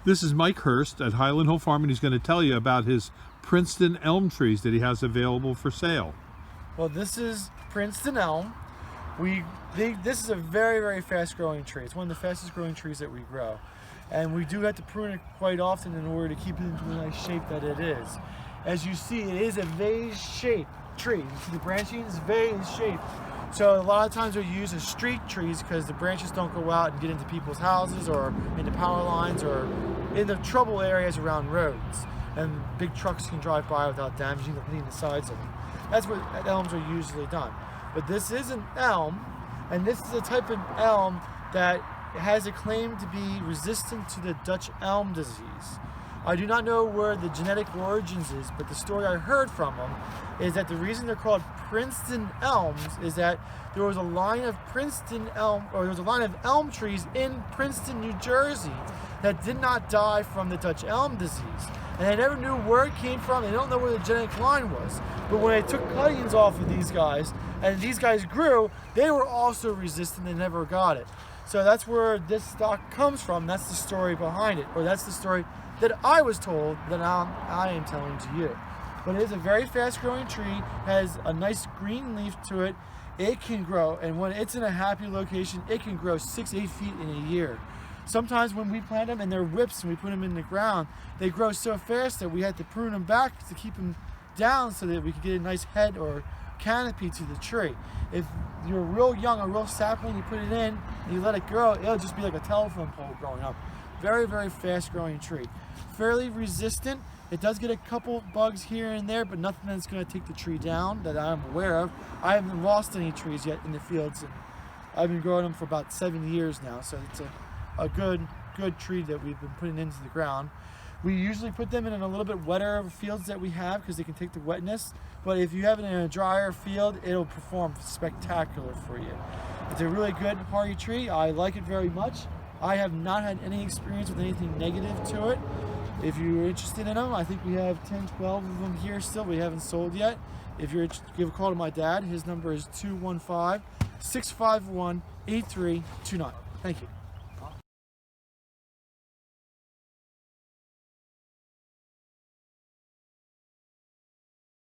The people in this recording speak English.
This is Mike Hurst at Highland Hill Farm, and he's going to tell you about his Princeton Elm Trees that he has available for sale. Well, this is Princeton Elm. This is a very, very fast growing tree. It's one of the fastest growing trees that we grow. And we do have to prune it quite often in order to keep it into the nice shape that it is. As you see, it is a vase-shaped tree. You see the branching is vase-shaped. So a lot of times we use as street trees because the branches don't go out and get into people's houses or into power lines or in the trouble areas around roads. And big trucks can drive by without damaging the sides of them. That's where elms are usually done. But this is an elm, and this is a type of elm that has a claim to be resistant to the Dutch elm disease. I do not know where the genetic origins is, but the story I heard from them is that the reason they're called Princeton elms is that there was a line of elm trees in Princeton, New Jersey that did not die from the Dutch elm disease. And they never knew where it came from. They don't know where the genetic line was. But when they took cuttings off of these guys, and these guys grew, they were also resistant. They never got it. So that's where this stock comes from. That's the story behind it, or that's the story that I was told that I am telling to you. But it is a very fast growing tree, has a nice green leaf to it. It can grow, and when it's in a happy location, it can grow 6-8 feet in a year. Sometimes when we plant them and they're whips and we put them in the ground, they grow so fast that we had to prune them back to keep them down so that we could get a nice head or canopy to the tree. If you're real young, a real sapling, you put it in and you let it grow, it'll just be like a telephone pole growing up. Very, very fast growing tree. Fairly resistant. It does get a couple bugs here and there, but nothing that's going to take the tree down that I'm aware of. I haven't lost any trees yet in the fields, and I've been growing them for about 7 years now, so it's a good tree that we've been putting into the ground. We usually put them in a little bit wetter fields that we have because they can take the wetness, but if you have it in a drier field, it'll perform spectacular for you. It's a really good hardy tree. I like it very much. I have not had any experience with anything negative to it. If you're interested in them, I think we have 10, 12 of them here still. We haven't sold yet. If you're interested, give a call to my dad. His number is 215-651-8329. Thank you.